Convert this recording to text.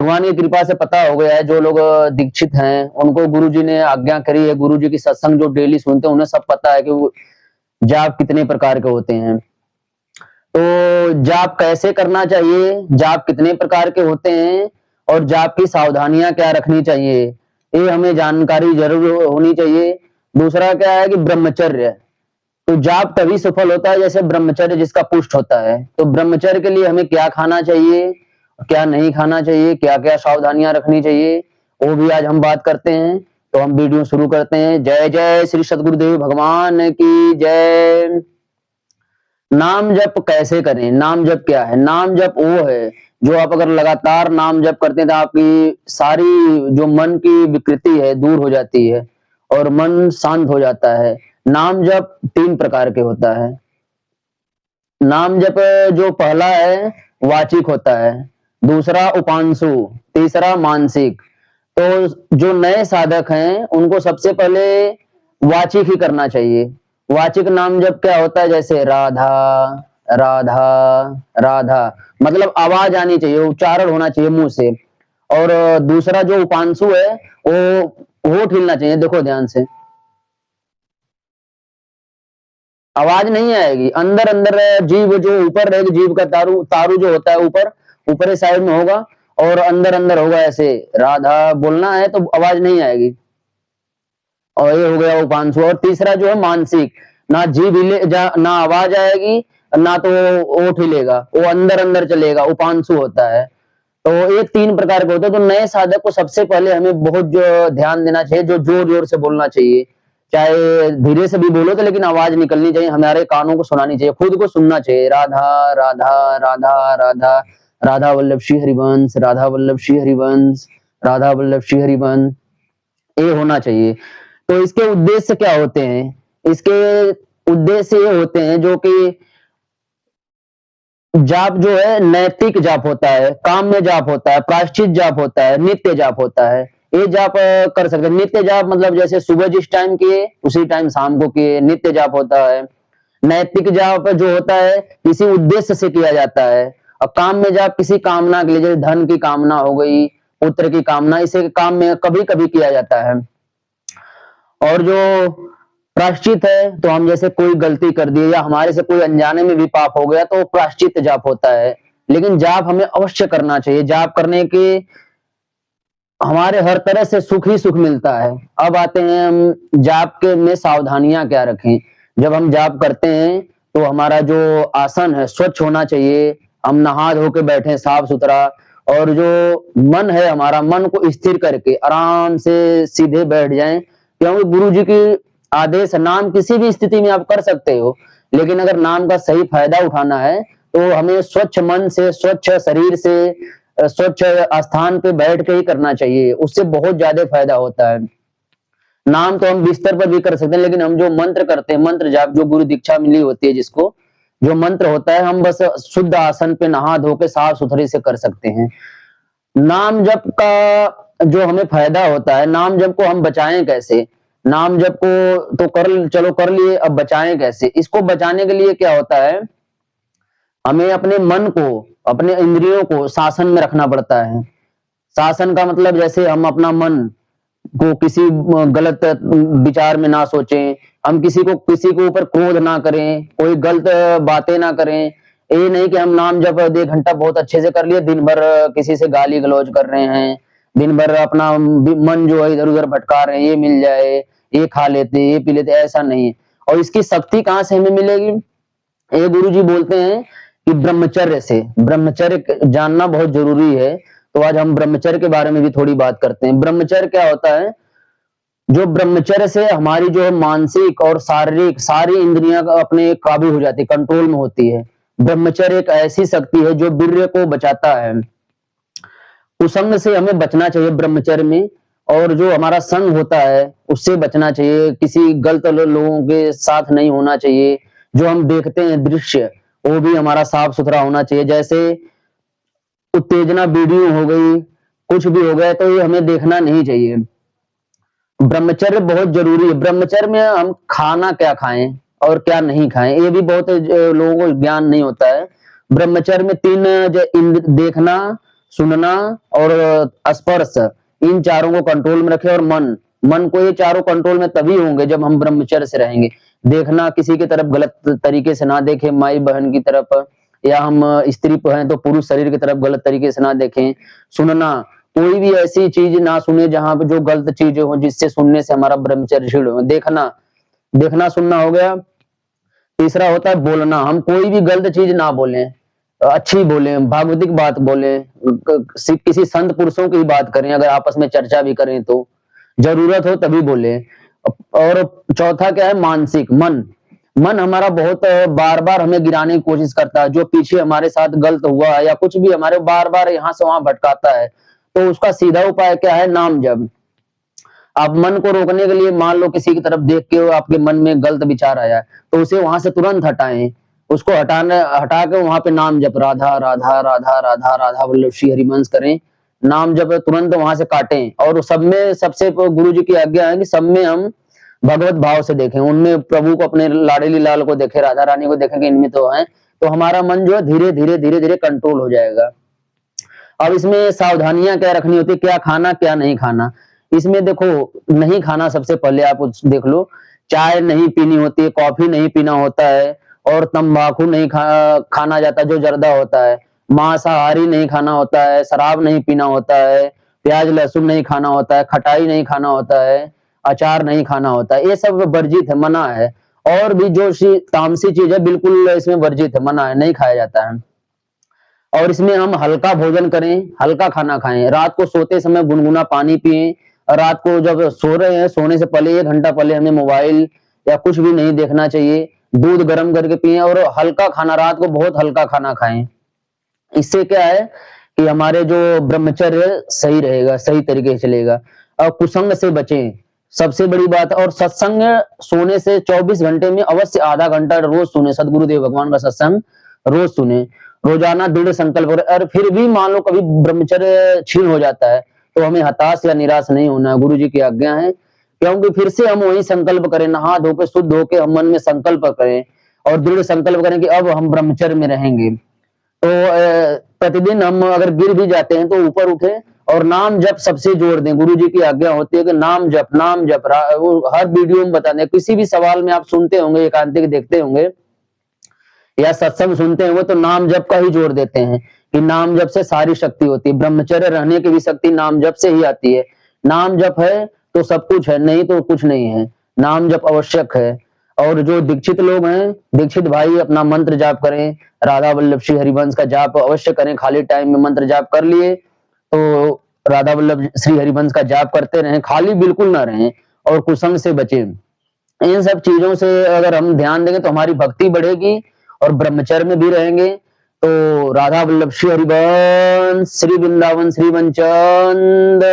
भगवान की कृपा से पता हो गया है, जो लोग दीक्षित हैं उनको गुरुजी ने आज्ञा करी है, गुरुजी की सत्संग जो डेली सुनते हैं उन्हें सब पता है कि वो जाप कितने प्रकार के होते हैं। तो जाप कैसे करना चाहिए, जाप कितने प्रकार के होते हैं और जाप की सावधानियां क्या रखनी चाहिए, ये हमें जानकारी जरूर होनी चाहिए। दूसरा क्या है कि ब्रह्मचर्य, तो जाप तभी सफल होता है जैसे ब्रह्मचर्य जिसका पुष्ट होता है। तो ब्रह्मचर्य के लिए हमें क्या खाना चाहिए, क्या नहीं खाना चाहिए, क्या क्या सावधानियां रखनी चाहिए, वो भी आज हम बात करते हैं। तो हम वीडियो शुरू करते हैं। जय जय श्री सद्गुरुदेव भगवान की जय। नाम जप कैसे करें, नाम जप क्या है? नाम जप वो है जो आप अगर लगातार नाम जप करते हैं तो आपकी सारी जो मन की विकृति है दूर हो जाती है और मन शांत हो जाता है। नाम जप 3 प्रकार के होता है। नाम जप जो पहला है वाचिक होता है, दूसरा उपांशु, तीसरा मानसिक। तो जो नए साधक हैं उनको सबसे पहले वाचिक ही करना चाहिए। वाचिक नाम जप क्या होता है? जैसे राधा राधा राधा, मतलब आवाज आनी चाहिए, उच्चारण होना चाहिए मुंह से। और दूसरा जो उपांशु है वो होठ हिलना चाहिए। देखो ध्यान से, आवाज नहीं आएगी, अंदर अंदर जीभ जो ऊपर रहेगी, जीभ का तारू तारू जो होता है ऊपर ऊपरी साइड में होगा और अंदर अंदर होगा। ऐसे राधा बोलना है तो आवाज नहीं आएगी। और ये हो गया उपांशु। और तीसरा जो है मानसिक, ना जीभ हिले, ना आवाज आएगी, ना तो ओठ हिलेगा, वो अंदर अंदर चलेगा, उपांशु होता है। तो ये 3 प्रकार के होते हैं। तो नए साधक को सबसे पहले हमें बहुत जो ध्यान देना चाहिए, जो जोर जोर से बोलना चाहिए, चाहे धीरे से भी बोलो तो लेकिन आवाज निकलनी चाहिए, हमारे कानों को सुनानी चाहिए, खुद को सुनना चाहिए। राधा राधा राधा राधा, राधा वल्लभ श्री हरिवंश, राधा वल्लभ श्री हरिवंश, राधा वल्लभ श्री हरिवंश, ये होना चाहिए। तो इसके उद्देश्य क्या होते हैं? इसके उद्देश्य ये होते हैं जो कि जाप जो है नैतिक जाप होता है, काम्य जाप होता है, प्रायश्चित जाप होता है, नित्य जाप होता है। ये जाप कर सकते हैं। नित्य जाप मतलब जैसे सुबह जिस टाइम किए उसी टाइम शाम को किए, नित्य जाप होता है। नैतिक जाप जो होता है किसी उद्देश्य से किया जाता है। और काम्य जाप किसी कामना के लिए, जैसे धन की कामना हो गई, पुत्र की कामना, इसे काम में कभी कभी किया जाता है। और जो प्रायश्चित है तो हम जैसे कोई गलती कर दी या हमारे से कोई अनजाने में भी पाप हो गया तो प्रायश्चित जाप होता है। लेकिन जाप हमें अवश्य करना चाहिए। जाप करने के हमारे हर तरह से सुख ही सुख मिलता है। अब आते हैं हम जाप के में सावधानियां क्या रखें। जब हम जाप करते हैं तो हमारा जो आसन है स्वच्छ होना चाहिए, हम नहा धो के बैठे साफ सुथरा। और जो मन है हमारा, मन को स्थिर करके आराम से सीधे बैठ जाएं, क्योंकि गुरु जी की आदेश है। नाम किसी भी स्थिति में आप कर सकते हो, लेकिन अगर नाम का सही फायदा उठाना है तो हमें स्वच्छ मन से, स्वच्छ शरीर से, स्वच्छ स्थान पे बैठ के ही करना चाहिए, उससे बहुत ज्यादा फायदा होता है। नाम तो हम बिस्तर पर भी कर सकते हैं, लेकिन हम जो मंत्र करते हैं, मंत्र जाप, जो गुरु दीक्षा मिली होती है जिसको, जो मंत्र होता है, हम बस शुद्ध आसन पे नहा धो के साफ सुथरे से कर सकते हैं। नाम जप का जो हमें फायदा होता है, नाम जप को हम बचाएं कैसे? नाम जप को तो चलो कर लिए, अब बचाएं कैसे? इसको बचाने के लिए क्या होता है, हमें अपने मन को, अपने इंद्रियों को शासन में रखना पड़ता है। शासन का मतलब जैसे हम अपना मन को किसी गलत विचार में ना सोचें, हम किसी के ऊपर क्रोध ना करें, कोई गलत बातें ना करें। ये नहीं कि हम नाम जब 1 घंटा बहुत अच्छे से कर लिए, दिन भर किसी से गाली गलौज कर रहे हैं, दिन भर अपना मन जो है इधर उधर भटका रहे हैं, ये मिल जाए, ये खा लेते, ये पी लेते, ऐसा नहीं। और इसकी शक्ति कहाँ से हमें मिलेगी? ये गुरु जी बोलते हैं कि ब्रह्मचर्य से। ब्रह्मचर्य जानना बहुत जरूरी है। तो आज हम ब्रह्मचर्य के बारे में भी थोड़ी बात करते हैं। ब्रह्मचर्य क्या होता है? जो ब्रह्मचर्य से हमारी जो है मानसिक और शारीरिक सारी इंद्रियां अपने काबू हो जाती है, कंट्रोल में होती है। ब्रह्मचर्य एक ऐसी शक्ति है जो वीर्य को बचाता है। कुसंग से हमें बचना चाहिए ब्रह्मचर्य में, और जो हमारा संग होता है उससे बचना चाहिए। किसी गलत लोगों के साथ नहीं होना चाहिए। जो हम देखते हैं दृश्य, वो भी हमारा साफ सुथरा होना चाहिए। जैसे उत्तेजना वीडियो हो गई, कुछ भी हो गया, तो ये हमें देखना नहीं चाहिए। ब्रह्मचर्य बहुत जरूरी है। ब्रह्मचर्य में हम खाना क्या खाएं और क्या नहीं खाएं, ये भी बहुत लोगों को ज्ञान नहीं होता है। ब्रह्मचर्य में 3 देखना, सुनना और स्पर्श, इन चारों को कंट्रोल में रखें। और मन को, ये चारों कंट्रोल में तभी होंगे जब हम ब्रह्मचर्य से रहेंगे। देखना, किसी की तरफ गलत तरीके से ना देखें, माई बहन की तरफ, या हम स्त्री हैं तो पुरुष शरीर की तरफ गलत तरीके से ना देखें। सुनना, कोई भी ऐसी चीज ना सुने जहां पे जो गलत चीजें हो, जिससे सुनने से हमारा ब्रह्मचर्य क्षीण हो। देखना सुनना हो गया। तीसरा होता है बोलना, हम कोई भी गलत चीज ना बोलें, अच्छी बोलें, भागवतिक बात बोलें, किसी संत पुरुषों की बात करें, अगर आपस में चर्चा भी करें तो जरूरत हो तभी बोलें। और चौथा क्या है, मानसिक, मन हमारा बहुत बार बार हमें गिराने की कोशिश करता है। जो पीछे हमारे साथ गलत हुआ है या कुछ भी हमारे बार बार यहाँ से वहां भटकाता है, तो उसका सीधा उपाय क्या है, नाम जप। आप मन को रोकने के लिए, मान लो किसी की तरफ देख के आपके मन में गलत विचार आया, तो उसे वहां से तुरंत हटाएं। उसको हटा के वहां पे नाम जप, राधा राधा राधा राधा राधा वल्लभ श्री हरिवंश करें, नाम जप तुरंत वहां से काटें। और सब में सबसे गुरु जी की आज्ञा है कि सब में हम भगवत भाव से देखें, उनमें प्रभु को, अपने लाडली लाल को देखें, राधा रानी को देखें कि इनमें तो है, तो हमारा मन जो है धीरे धीरे धीरे धीरे कंट्रोल हो जाएगा। अब इसमें सावधानियां क्या रखनी होती है, क्या खाना क्या नहीं खाना। इसमें देखो, नहीं खाना सबसे पहले आप देख लो, चाय नहीं पीनी होती है, कॉफी नहीं पीना होता है, और तंबाकू नहीं खाना जाता जो जर्दा होता है, मांसाहारी नहीं खाना होता है, शराब नहीं पीना होता है, प्याज लहसुन नहीं खाना होता है, खटाई नहीं खाना होता है, अचार नहीं खाना होता है, ये सब वर्जित है, मना है। और भी जो तामसी चीज है बिल्कुल इसमें वर्जित है, मना है, नहीं खाया जाता है। और इसमें हम हल्का भोजन करें, हल्का खाना खाएं, रात को सोते समय गुनगुना पानी पिएं, और रात को जब सो रहे हैं, सोने से पहले 1 घंटा पहले हमें मोबाइल या कुछ भी नहीं देखना चाहिए। दूध गर्म करके पिएं और हल्का खाना, रात को बहुत हल्का खाना खाएं। इससे क्या है कि हमारे जो ब्रह्मचर्य सही रहेगा, सही तरीके से चलेगा। और कुसंग से बचें, सबसे बड़ी बात। और सत्संग, सोने से 24 घंटे में अवश्य आधा घंटा रोज सुने, सदगुरुदेव भगवान का सत्संग रोज सुने, रोजाना दृढ़ संकल्प करें। और फिर भी मान लो कभी ब्रह्मचर्य क्षीण हो जाता है, तो हमें हताश या निराश नहीं होना है, गुरु जी की आज्ञा है। क्योंकि फिर से हम वही संकल्प करें, नहा धो के शुद्ध होके हम मन में संकल्प करें और दृढ़ संकल्प करें कि अब हम ब्रह्मचर्य में रहेंगे। तो प्रतिदिन हम अगर गिर भी जाते हैं तो ऊपर उठे और नाम जप सबसे जोड़ दें। गुरु जी की आज्ञा होती है कि नाम जप, नाम जप। वो हर वीडियो में बताते हैं, किसी भी सवाल में आप सुनते होंगे, एकांतिक देखते होंगे या सत्संग सुनते होंगे, तो नाम जप का ही जोड़ देते हैं कि नाम जप से सारी शक्ति होती है। ब्रह्मचर्य रहने की भी शक्ति नाम जप से ही आती है। नाम जप है तो सब कुछ है, नहीं तो कुछ नहीं है। नाम जप आवश्यक है। और जो दीक्षित लोग हैं, दीक्षित भाई अपना मंत्र जाप करें, राधा वल्लभ श्री हरिवंश का जाप अवश्य करें। खाली टाइम में मंत्र जाप कर लिए तो राधा वल्लभ श्री हरिवंश का जाप करते रहें, खाली बिल्कुल ना रहें, और कुसंग से बचें। इन सब चीजों से अगर हम ध्यान देंगे तो हमारी भक्ति बढ़ेगी और ब्रह्मचर्य में भी रहेंगे। तो राधा वल्लभ श्री हरिवंश, श्री वृंदावन श्री वनचंद।